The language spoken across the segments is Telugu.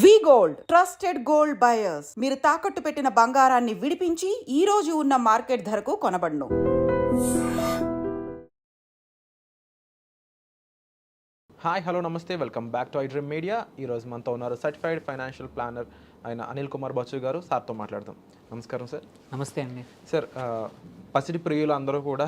వి గోల్డ్ ట్రస్టెడ్ గోల్డ్ బయర్స్. మీరు తాకట్టు పెట్టిన బంగారాన్ని విడిపించి ఈ రోజు ఉన్న మార్కెట్ ధరకు కొనబడును. హాయ్ హలో నమస్తే, welcome back to iDream media. ఈరోజు మనతో ఉన్నారు సర్టిఫైడ్ ఫైనాన్షియల్ ప్లానర్ అయిన అనిల్ కుమార్ బచ్చు గారు. సార్తో మాట్లాడదాం. నమస్కారం సార్. నమస్తే అండి. సార్, పసిడి ప్రియులు అందరూ కూడా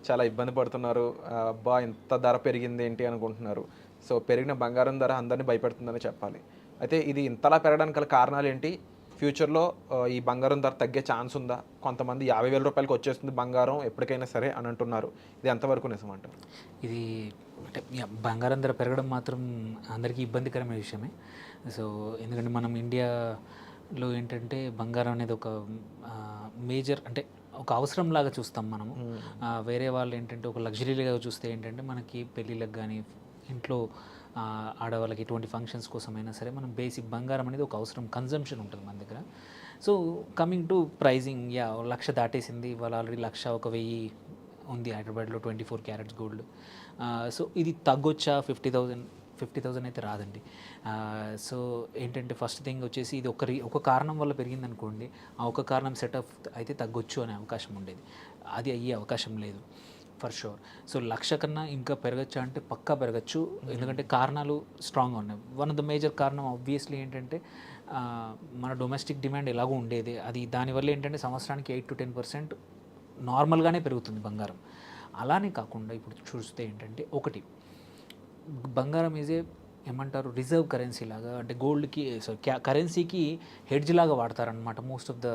చాలా ఇబ్బంది పడుతున్నారు. అబ్బా ఇంత ధర పెరిగింది ఏంటి అనుకుంటున్నారు. సో పెరిగిన బంగారం ధర అందరినీ భయపెడుతుందని చెప్పాలి. అయితే ఇది ఇంతలా పెరగడానికి గల కారణాలు ఏంటి? ఫ్యూచర్లో ఈ బంగారం ధర తగ్గే ఛాన్స్ ఉందా? కొంతమంది 50,000 రూపాయలకి వచ్చేస్తుంది బంగారం ఎప్పటికైనా సరే అని అంటున్నారు. ఇది ఎంతవరకు నిజమంటారు? ఇది అంటే బంగారం ధర పెరగడం మాత్రం అందరికీ ఇబ్బందికరమైన విషయమే. సో ఎందుకంటే మనం ఇండియాలో ఏంటంటే బంగారం అనేది ఒక మేజర్ అంటే ఒక అవసరం లాగా చూస్తాం మనము. వేరే వాళ్ళు ఏంటంటే ఒక లగ్జరీగా చూస్తే ఏంటంటే మనకి పెళ్ళిళ్ళకి కానీ ఇంట్లో ఆడవాళ్ళకి ఎటువంటి ఫంక్షన్స్ కోసమైనా సరే మనం బేసిక్ బంగారం అనేది ఒక అవసరం, కన్జంప్షన్ ఉంటుంది మన దగ్గర. సో కమింగ్ టు ప్రైజింగ్, 1,00,000 దాటేసింది. వాళ్ళు ఆల్రెడీ 1,10,000 ఉంది హైదరాబాద్లో 24 క్యారెట్స్ గోల్డ్. సో ఇది తగ్గొచ్చా? 50,000 అయితే రాదండి. సో ఏంటంటే ఫస్ట్ థింగ్ వచ్చేసి ఇది ఒక కారణం వల్ల పెరిగింది అనుకోండి, ఆ ఒక కారణం సెటప్ అయితే తగ్గొచ్చు అనే అవకాశం ఉండేది. అది అయ్యే అవకాశం లేదు ఫర్ షూర్. సో 1,00,000 కన్నా ఇంకా పెరగచ్చా అంటే పక్కా పెరగచ్చు, ఎందుకంటే కారణాలు స్ట్రాంగ్గా ఉన్నాయి. వన్ ఆఫ్ ద మేజర్ కారణం ఆబ్వియస్లీ ఏంటంటే మన డొమెస్టిక్ డిమాండ్ ఎలాగో ఉండేది. అది దానివల్ల ఏంటంటే సంవత్సరానికి 8 to 10% నార్మల్గానే పెరుగుతుంది బంగారం. అలానే కాకుండా ఇప్పుడు చూస్తే ఏంటంటే ఒకటి, బంగారం ఏమంటారు రిజర్వ్ కరెన్సీ లాగా, అంటే గోల్డ్కి కరెన్సీకి హెడ్జ్ లాగా వాడతారనమాట మోస్ట్ ఆఫ్ ద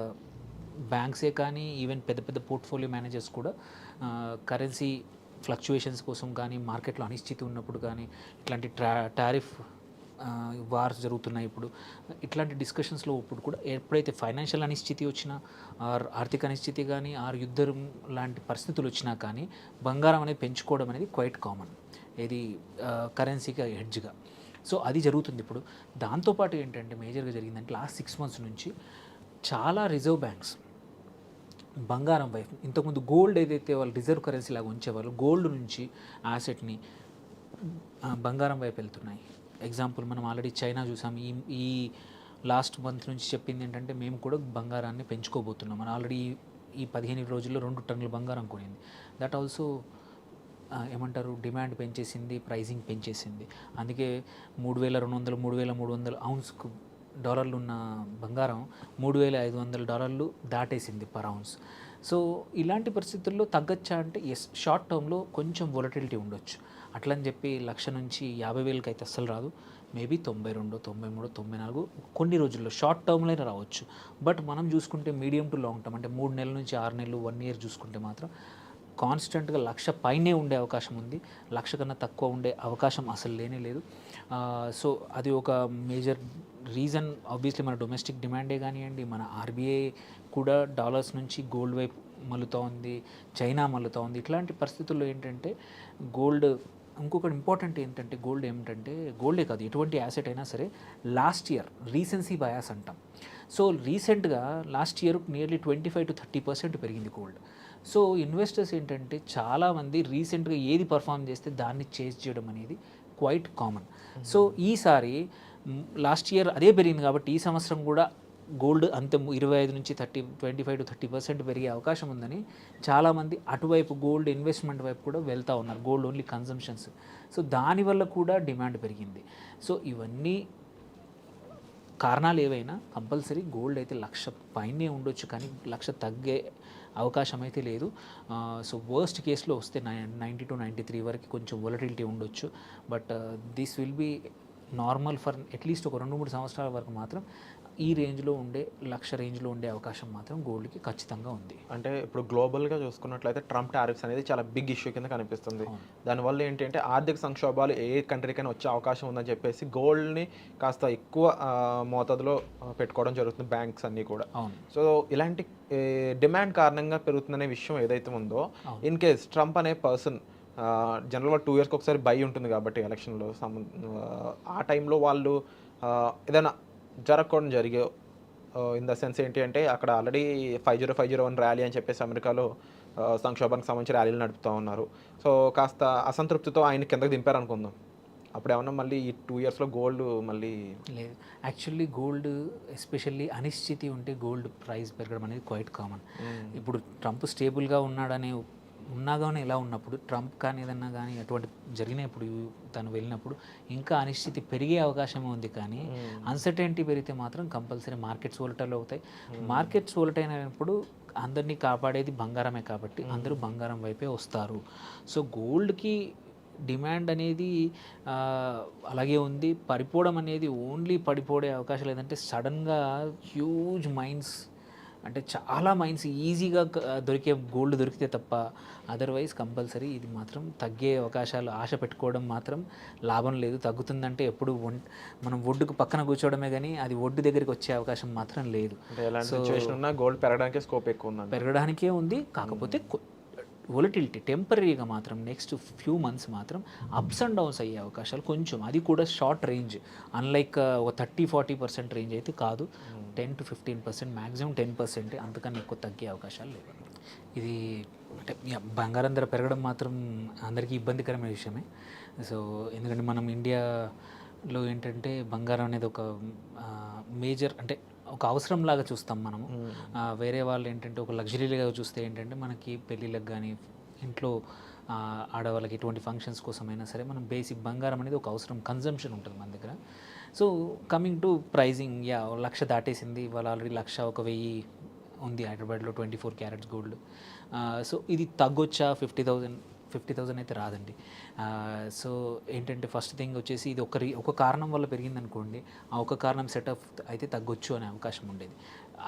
బ్యాంక్సే కానీ ఈవెన్ పెద్ద పెద్ద పోర్ట్ఫోలియో మేనేజర్స్ కూడా కరెన్సీ ఫ్లక్చుయేషన్స్ కోసం కానీ, మార్కెట్లో అనిశ్చితి ఉన్నప్పుడు కానీ, ఇట్లాంటి టారిఫ్ వార్స్ జరుగుతున్నాయి ఇప్పుడు, ఇట్లాంటి డిస్కషన్స్లో ఇప్పుడు కూడా ఎప్పుడైతే ఫైనాన్షియల్ అనిశ్చితి వచ్చినా, ఆర్థిక అనిశ్చితి కానీ, యుద్ధం లాంటి పరిస్థితులు వచ్చినా కానీ బంగారం అనేది పెంచుకోవడం అనేది క్వైట్ కామన్, ఇది కరెన్సీకి హెడ్జ్గా. సో అది జరుగుతుంది ఇప్పుడు. దాంతోపాటు ఏంటంటే మేజర్గా జరిగిందంటే లాస్ట్ 6 months నుంచి చాలా రిజర్వ్ బ్యాంక్స్ బంగారం వైపు, ఇంతకుముందు గోల్డ్ ఏదైతే వాళ్ళు రిజర్వ్ కరెన్సీ లాగా ఉంచేవాళ్ళు, గోల్డ్ నుంచి యాసెట్ని బంగారం వైపు వెళ్తున్నాయి. ఎగ్జాంపుల్ మనం ఆల్రెడీ చైనా చూసాం. ఈ లాస్ట్ మంత్ నుంచి చెప్పింది ఏంటంటే మేము కూడా బంగారాన్ని పెంచుకోబోతున్నాం. మనం ఆల్రెడీ ఈ 15 రోజుల్లో 2 టన్నుల బంగారం కొనింది. దట్ ఆల్సో ఏమంటారు డిమాండ్ పెంచేసింది, ప్రైజింగ్ పెంచేసింది. అందుకే 3,200 3,300 ఔన్స్కు డాలర్లు ఉన్న బంగారం $3,500 దాటేసింది పర్ ఔన్స్. సో ఇలాంటి పరిస్థితుల్లో తగ్గచ్చా అంటే ఎస్, షార్ట్ టర్మ్లో కొంచెం వొలటిలిటీ ఉండొచ్చు. అట్లని చెప్పి 1,00,000 నుంచి 50,000 అయితే అస్సలు రాదు. మేబీ 92, 93, 94 కొన్ని రోజుల్లో షార్ట్ టర్మ్లోనే రావచ్చు. బట్ మనం చూసుకుంటే మీడియం టు లాంగ్ టర్మ్ అంటే 3 నెలల నుంచి 6 నెలలు 1 year చూసుకుంటే మాత్రం కాన్స్టెంట్గా 1,00,000 పైనే ఉండే అవకాశం ఉంది. 1,00,000 కన్నా తక్కువ ఉండే అవకాశం అసలు లేనే లేదు. సో అది ఒక మేజర్ రీజన్. ఆబ్వియస్లీ మన డొమెస్టిక్ డిమాండే కానివ్వండి, మన ఆర్బీఐ కూడా డాలర్స్ నుంచి గోల్డ్ వైపు మళ్ళుతూ ఉంది, చైనా మళ్ళుతూ ఉంది. ఇట్లాంటి పరిస్థితుల్లో ఏంటంటే గోల్డ్, ఇంకొకటి ఇంపార్టెంట్ ఏంటంటే గోల్డే కాదు ఎటువంటి యాసెట్ అయినా సరే లాస్ట్ ఇయర్ రీసెన్సీ బయాస్ అంటాం. సో రీసెంట్గా లాస్ట్ ఇయర్ నియర్లీ 25 to 30% పెరిగింది గోల్డ్. సో ఇన్వెస్టర్స్ ఏంటంటే చాలామంది రీసెంట్గా ఏది పర్ఫామ్ చేస్తే దాన్ని చేజ్ చేయడం అనేది క్వైట్ కామన్. సో ఈసారి లాస్ట్ ఇయర్ అదే పెరిగింది కాబట్టి ఈ సంవత్సరం కూడా గోల్డ్ అంతే 25 నుంచి 25 to 30% పెరిగే అవకాశం ఉందని చాలామంది అటువైపు గోల్డ్ ఇన్వెస్ట్మెంట్ వైపు కూడా వెళ్తూ ఉన్నారు, గోల్డ్ ఓన్లీ కన్జంప్షన్స్. సో దానివల్ల కూడా డిమాండ్ పెరిగింది. సో ఇవన్నీ కారణాలు ఏవైనా కంపల్సరీ గోల్డ్ అయితే 1,00,000 పైనే ఉండొచ్చు, కానీ 1,00,000 తగ్గే అవకాశం అయితే లేదు. సో వర్స్ట్ కేసులో వస్తే 90 to 93 వరకు కొంచెం వొలటిలిటీ ఉండొచ్చు. But this will be normal for at least ఒక 2-3 సంవత్సరాల వరకు మాత్రం ఈ రేంజ్లో ఉండే 1,00,000 రేంజ్లో ఉండే అవకాశం మాత్రం గోల్డ్కి ఖచ్చితంగా ఉంది. అంటే ఇప్పుడు గ్లోబల్గా చూసుకున్నట్లయితే ట్రంప్ టారిఫ్స్ అనేది చాలా బిగ్ ఇష్యూ కింద కనిపిస్తుంది. దానివల్ల ఏంటంటే ఆర్థిక సంక్షోభాలు ఏ కంట్రీకైనా వచ్చే అవకాశం ఉందని చెప్పేసి గోల్డ్ని కాస్త ఎక్కువ మోతాదులో పెట్టుకోవడం జరుగుతుంది బ్యాంక్స్ అన్నీ కూడా. సో ఇలాంటి డిమాండ్ కారణంగా పెరుగుతుందనే విషయం ఏదైతే ఉందో, ఇన్ కేస్ ట్రంప్ అనే పర్సన్ జనరల్గా 2 yearsకి ఒకసారి బై ఉంటుంది కాబట్టి ఎలక్షన్లో ఆ టైంలో వాళ్ళు ఏదైనా జరగకూడదు జరిగే ఇన్ ద సెన్స్ ఏంటి అంటే అక్కడ ఆల్రెడీ 50,501 ర్యాలీ అని చెప్పేసి అమెరికాలో సంక్షోభానికి సంబంధించి ర్యాలీలు నడుపుతూ ఉన్నారు. సో కాస్త అసంతృప్తితో ఆయన కిందకి దింపారనుకుందాం. అప్పుడు ఏమన్నా మళ్ళీ ఈ 2 ఇయర్స్లో గోల్డ్ మళ్ళీ లేదు. యాక్చువల్లీ గోల్డ్ ఎస్పెషల్లీ అనిశ్చితి ఉంటే గోల్డ్ ప్రైస్ పెరగడం అనేది క్వైట్ కామన్. ఇప్పుడు ట్రంప్ స్టేబుల్గా ఉన్నాగానే ఎలా ఉన్నప్పుడు ట్రంప్ కానీ ఏదన్నా కానీ అటువంటి జరిగినప్పుడు తను వెళ్ళినప్పుడు ఇంకా అనిశ్చితి పెరిగే అవకాశం ఉంది. కానీ అన్సర్టెనిటీ పెరిగితే మాత్రం కంపల్సరీ మార్కెట్స్ వోలటైల్ అవుతాయి. మార్కెట్స్ వోలటైల్ అయినప్పుడు అందరినీ కాపాడేది బంగారమే కాబట్టి అందరూ బంగారం వైపే వస్తారు. సో గోల్డ్కి డిమాండ్ అనేది అలాగే ఉంది. పడిపోవడం అనేది ఓన్లీ పడిపోయే అవకాశం లేదంటే సడన్గా హ్యూజ్ మైన్స్ అంటే చాలా మైన్స్ ఈజీగా దొరికే గోల్డ్ దొరికితే తప్ప అదర్వైజ్ కంపల్సరీ ఇది మాత్రం తగ్గే అవకాశాలు ఆశ పెట్టుకోవడం మాత్రం లాభం లేదు. తగ్గుతుందంటే ఎప్పుడు మనం ఒడ్డుకు పక్కన కూర్చోవడమే కానీ అది ఒడ్డు దగ్గరికి వచ్చే అవకాశం మాత్రం లేదు. ఎలాంటి సిచ్యువేషన్ ఉన్నా గోల్డ్ పెరగడానికి స్కోప్ ఎక్కువ ఉంది. పెరగడానికే ఉంది. కాకపోతే వొలటిలిటీ టెంపరీగా మాత్రం నెక్స్ట్ ఫ్యూ మంత్స్ మాత్రం అప్స్ అండ్ డౌన్స్ అయ్యే అవకాశాలు కొంచెం, అది కూడా షార్ట్ రేంజ్. అన్లైక్ ఒక 30-40% రేంజ్ అయితే కాదు, 10-15%, మ్యాక్సిమం 10%, అంతకన్నా ఎక్కువ తగ్గే అవకాశాలు లేవు. ఇది అంటే బంగారం ధర పెరగడం మాత్రం అందరికీ ఇబ్బందికరమైన విషయమే. సో ఎందుకంటే మనం ఇండియాలో ఏంటంటే బంగారం అనేది ఒక మేజర్ అంటే ఒక అవసరం లాగా చూస్తాం మనము. వేరే వాళ్ళు ఏంటంటే ఒక లగ్జరీగా చూస్తే ఏంటంటే మనకి పెళ్ళిళ్ళకి కానీ ఇంట్లో ఆడవాళ్ళకి ఎటువంటి ఫంక్షన్స్ కోసమైనా సరే మనం బేసిక్ బంగారం అనేది ఒక అవసరం, కన్జంప్షన్ ఉంటుంది మన దగ్గర. సో కమింగ్ టు ప్రైజింగ్, 1,00,000 దాటేసింది. వాళ్ళు ఆల్రెడీ 1,00,000 ఉంది హైదరాబాద్లో 24 క్యారెట్స్ గోల్డ్. సో ఇది తగ్గొచ్చా? 50,000 అయితే రాదండి. సో ఏంటంటే ఫస్ట్ థింగ్ వచ్చేసి ఇది ఒక కారణం వల్ల పెరిగింది అనుకోండి, ఆ ఒక కారణం సెటప్ అయితే తగ్గొచ్చు అనే అవకాశం ఉండేది.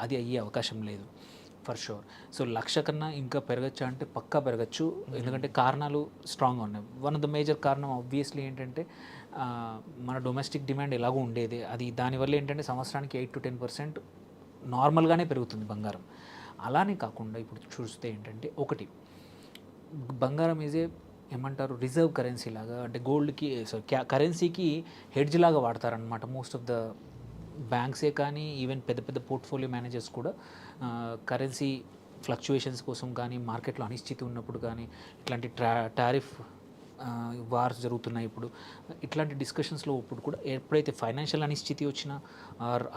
అది అయ్యే అవకాశం లేదు ఫర్ షూర్. సో 1,00,000 కన్నా ఇంకా పెరగచ్చా అంటే పక్కా పెరగచ్చు, ఎందుకంటే కారణాలు స్ట్రాంగ్గా ఉన్నాయి. వన్ ఆఫ్ ద మేజర్ కారణం ఆబ్వియస్లీ ఏంటంటే మన డొమెస్టిక్ డిమాండ్ ఎలాగో ఉండేది, అది దానివల్ల ఏంటంటే సంవత్సరానికి 8-10% నార్మల్గానే పెరుగుతుంది బంగారం. అలానే కాకుండా ఇప్పుడు చూస్తే ఏంటంటే ఒకటి బంగారం ఏమంటారు రిజర్వ్ కరెన్సీ లాగా, అంటే గోల్డ్కి కరెన్సీకి హెడ్జ్ లాగా వాడతారనమాట మోస్ట్ ఆఫ్ ద బ్యాంక్సే కానీ ఈవెన్ పెద్ద పెద్ద పోర్ట్ఫోలియో మేనేజర్స్ కూడా కరెన్సీ ఫ్లక్చుయేషన్స్ కోసం కానీ మార్కెట్లో అనిశ్చితి ఉన్నప్పుడు కానీ ఇట్లాంటి టారిఫ్ వార్స్ జరుగుతున్నాయి ఇప్పుడు, ఇట్లాంటి డిస్కషన్స్లో ఇప్పుడు కూడా ఎప్పుడైతే ఫైనాన్షియల్ అనిశ్చితి వచ్చినా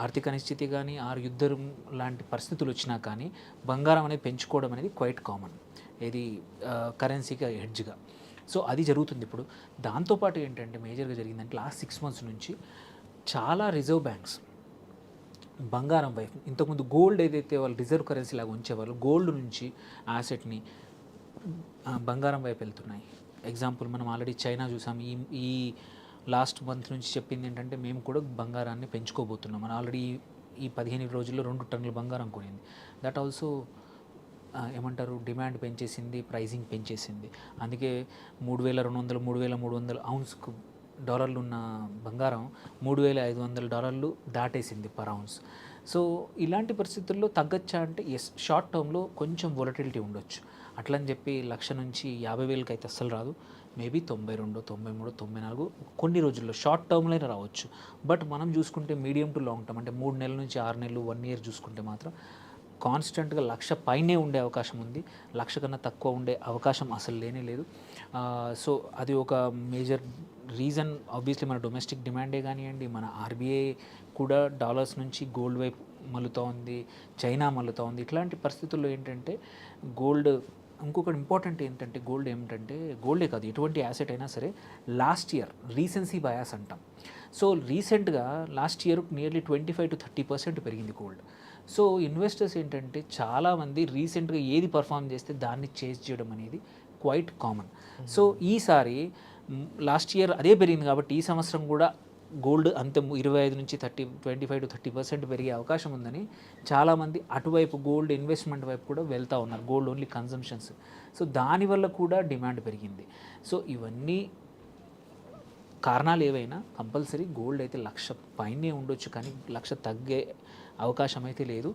ఆర్థిక అనిశ్చితి కానీ యుద్ధం లాంటి పరిస్థితులు వచ్చినా కానీ బంగారం అనేది పెంచుకోవడం అనేది క్వైట్ కామన్, ఇది కరెన్సీకి హెడ్జ్గా. సో అది జరుగుతుంది ఇప్పుడు. దాంతోపాటు ఏంటంటే మేజర్గా జరిగిందంటే లాస్ట్ 6 months నుంచి చాలా రిజర్వ్ బ్యాంక్స్ బంగారం వైపు, ఇంతకుముందు గోల్డ్ ఏదైతే వాళ్ళు రిజర్వ్ కరెన్సీ లాగా ఉంచేవాళ్ళు గోల్డ్ నుంచి యాసెట్ని బంగారం వైపు వెళ్తున్నాయి. ఎగ్జాంపుల్ మనం ఆల్రెడీ చైనా చూసాం. ఈ లాస్ట్ మంత్ నుంచి చెప్పింది ఏంటంటే మేము కూడా బంగారాన్ని పెంచుకోబోతున్నాం. మనం ఆల్రెడీ ఈ 15 రోజుల్లో 2 టన్నుల బంగారం కొనింది. దట్ ఆల్సో ఏమంటారు డిమాండ్ పెంచేసింది, ప్రైజింగ్ పెంచేసింది. అందుకే 3,200 3,300 ఔన్స్కు డాలర్లు ఉన్న బంగారం $3,500 దాటేసింది పర్ ఔన్స్. సో ఇలాంటి పరిస్థితుల్లో తగ్గచ్చా అంటే ఎస్, షార్ట్ టర్మ్లో కొంచెం వొలటిలిటీ ఉండొచ్చు. అట్లని చెప్పి 1,00,000 నుంచి 50,000 అయితే అస్సలు రాదు. మేబీ 92, 93, 94 కొన్ని రోజుల్లో షార్ట్ టర్మ్లో రావచ్చు. బట్ మనం చూసుకుంటే మీడియం టు లాంగ్ టర్మ్ అంటే 3 నెలల నుంచి 6 నెలలు 1 year చూసుకుంటే మాత్రం కాన్స్టెంట్గా 1,00,000 పైనే ఉండే అవకాశం ఉంది. 1,00,000 కన్నా తక్కువ ఉండే అవకాశం అసలు లేనే లేదు. సో అది ఒక మేజర్ రీజన్. ఆబ్వియస్లీ మన డొమెస్టిక్ డిమాండే కానివ్వండి, మన ఆర్బీఐ కూడా డాలర్స్ నుంచి గోల్డ్ వైపు మళ్ళుతూ ఉంది, చైనా మళ్ళుతూ ఉంది. ఇట్లాంటి పరిస్థితుల్లో ఏంటంటే గోల్డ్, ఇంకొకటి ఇంపార్టెంట్ ఏంటంటే గోల్డ్ ఏమిటంటే గోల్డే కాదు ఎటువంటి యాసెట్ అయినా సరే లాస్ట్ ఇయర్ రీసెన్సీ బయాస్ అంటాం. సో రీసెంట్గా లాస్ట్ ఇయర్ నియర్లీ 25-30% పెరిగింది గోల్డ్. సో ఇన్వెస్టర్స్ ఏంటంటే చాలామంది రీసెంట్గా ఏది పర్ఫామ్ చేస్తే దాన్ని చేజ్ చేయడం అనేది క్వైట్ కామన్. సో ఈసారి లాస్ట్ ఇయర్ అదే పెరిగింది కాబట్టి ఈ సంవత్సరం కూడా గోల్డ్ అంత 25-30% పెరిగే అవకాశం ఉందని చాలామంది అటువైపు గోల్డ్ ఇన్వెస్ట్మెంట్ వైపు కూడా వెళ్తూ ఉన్నారు, గోల్డ్ ఓన్లీ కన్జంప్షన్స్. సో దానివల్ల కూడా డిమాండ్ పెరిగింది. సో ఇవన్నీ కారణాలు ఏవైనా కంపల్సరీ గోల్డ్ అయితే 1,00,000 పైనే ఉండొచ్చు, కానీ 1,00,000 తగ్గే అవకాశం అయితే లేదు.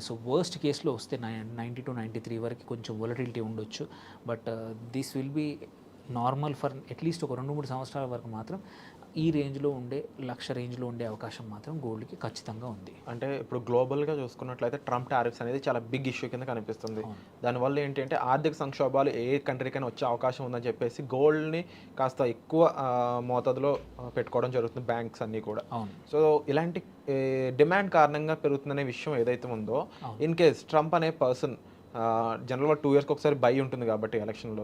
సో వర్స్ట్ కేసులో వస్తే 90-93 వరకు కొంచెం వొలటిలిటీ ఉండొచ్చు. But this will be normal for at least ఒక 2-3 సంవత్సరాల వరకు మాత్రం ఈ రేంజ్లో ఉండే 1,00,000 రేంజ్లో ఉండే అవకాశం మాత్రం గోల్డ్కి ఖచ్చితంగా ఉంది. అంటే ఇప్పుడు గ్లోబల్గా చూసుకున్నట్లయితే ట్రంప్ టారిఫ్స్ అనేది చాలా బిగ్ ఇష్యూ కింద కనిపిస్తుంది. దానివల్ల ఏంటంటే ఆర్థిక సంక్షోభాలు ఏ కంట్రీకైనా వచ్చే అవకాశం ఉందని చెప్పేసి గోల్డ్ని కాస్త ఎక్కువ మోతాదులో పెట్టుకోవడం జరుగుతుంది బ్యాంక్స్ అన్నీ కూడా. సో ఇలాంటి డిమాండ్ కారణంగా పెరుగుతుందనే విషయం ఏదైతే ఉందో, ఇన్ కేస్ ట్రంప్ అనే పర్సన్ జనరల్గా 2 yearsకి ఒకసారి బై ఉంటుంది కాబట్టి ఎలక్షన్లో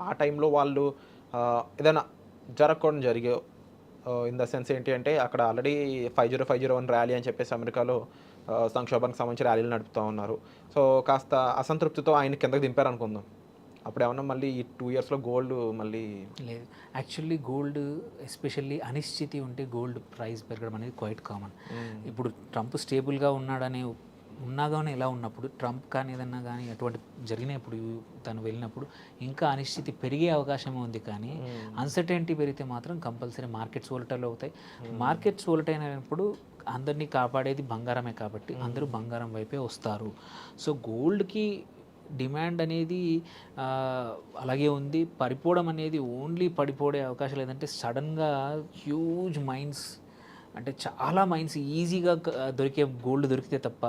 ఆ టైంలో వాళ్ళు ఏదైనా జరగకూడదు జరిగే ఇన్ ద సెన్స్ ఏంటి అంటే అక్కడ ఆల్రెడీ 5051 ర్యాలీ అని చెప్పేసి అమెరికాలో సంక్షోభానికి సంబంధించి ర్యాలీలు నడుపుతూ ఉన్నారు. సో కాస్త అసంతృప్తితో ఆయన కిందకి దింపారు అనుకుందాం. అప్పుడు ఏమన్నా మళ్ళీ ఈ 2 yearsలో గోల్డ్ మళ్ళీ లేదు. యాక్చువల్లీ గోల్డ్ ఎస్పెషల్లీ అనిశ్చితి ఉంటే గోల్డ్ ప్రైస్ పెరగడం అనేది క్వైట్ కామన్. ఇప్పుడు ట్రంప్ స్టేబుల్గా ఉన్నాగానే ఎలా ఉన్నప్పుడు ట్రంప్ కానీ ఏదన్నా కానీ అటువంటి జరిగినప్పుడు తను వెళ్ళినప్పుడు ఇంకా అనిశ్చితి పెరిగే అవకాశం ఉంది. కానీ అన్సర్టెనిటీ పెరిగితే మాత్రం కంపల్సరీ మార్కెట్స్ వోలటైల్ అవుతాయి. మార్కెట్స్ వోలటైల్ అయినప్పుడు అందరినీ కాపాడేది బంగారమే కాబట్టి అందరూ బంగారం వైపే వస్తారు. సో గోల్డ్కి డిమాండ్ అనేది అలాగే ఉంది. పడిపోవడం అనేది ఓన్లీ పడిపోయే అవకాశం లేదంటే సడన్గా హ్యూజ్ మైన్స్ అంటే చాలా మైన్స్ ఈజీగా దొరికే గోల్డ్ దొరికితే తప్ప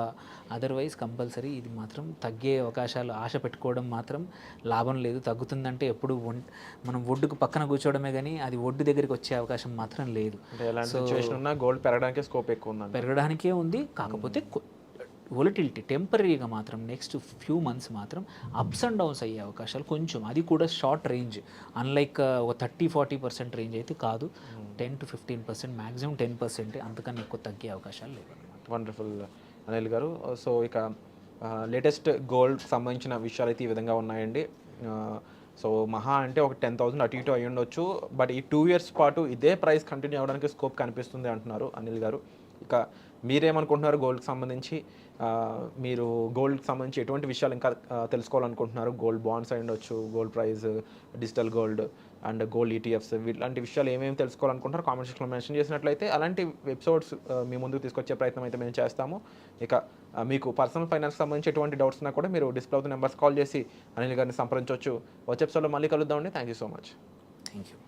అదర్వైజ్ కంపల్సరీ ఇది మాత్రం తగ్గే అవకాశాలు ఆశ పెట్టుకోవడం మాత్రం లాభం లేదు. తగ్గుతుందంటే ఎప్పుడు మనం ఒడ్డుకు పక్కన కూర్చోవడమే కానీ అది ఒడ్డు దగ్గరికి వచ్చే అవకాశం మాత్రం లేదు. గోల్డ్ పెరగడానికి స్కోప్ ఎక్కువ ఉంది, పెరగడానికే ఉంది. కాకపోతే వొలటిలిటీ టెంపరీగా మాత్రం నెక్స్ట్ ఫ్యూ మంత్స్ మాత్రం అప్స్ అండ్ డౌన్స్ అయ్యే అవకాశాలు కొంచెం, అది కూడా షార్ట్ రేంజ్. అన్లైక్ ఒక 30-40% రేంజ్ అయితే కాదు, 10 to 15%, మ్యాక్సిమం 10%, అంతకన్నా ఎక్కువ తగ్గే అవకాశాలు లేవు అన్నమాట. వండర్ఫుల్ అనిల్ గారు. సో ఇక లేటెస్ట్ గోల్డ్ సంబంధించిన విషయాలు అయితే ఈ విధంగా ఉన్నాయండి. సో మహా అంటే ఒక 10,000 అటు ఇటు అయ్యి ఉండొచ్చు. బట్ ఈ 2 years పాటు ఇదే ప్రైస్ కంటిన్యూ అవ్వడానికి స్కోప్ కనిపిస్తుంది అంటున్నారు అనిల్ గారు. ఇక మీరేమనుకుంటున్నారు గోల్డ్కి సంబంధించి? మీరు గోల్డ్కి సంబంధించి ఎటువంటి విషయాలు ఇంకా తెలుసుకోవాలనుకుంటున్నారు? గోల్డ్ బాండ్స్ అయి ఉండొచ్చు, gold price, digital gold and gold ETFs, ఇలాంటి విషయాలు ఏమేమి తెలుసుకోవాలనుకుంటున్నారు కామెంట్ సెక్షన్లో మెన్షన్ చేసినట్లయితే అలాంటి ఎపిసోడ్స్ మీ ముందుకు తీసుకొచ్చే ప్రయత్నం అయితే మేము చేస్తాము. ఇక మీకు పర్సనల్ ఫైనాన్స్ సంబంధించి ఎటువంటి డౌట్స్ ఉన్నా కూడా మీరు డిస్ప్లే అవుతున్న నెంబర్స్ కాల్ చేసి అనిల్ గారిని సంప్రదించవచ్చు. వచ్చే ఎపిసోడ్లో మళ్ళీ కలుద్దామండి. Thank you so much. Thank you.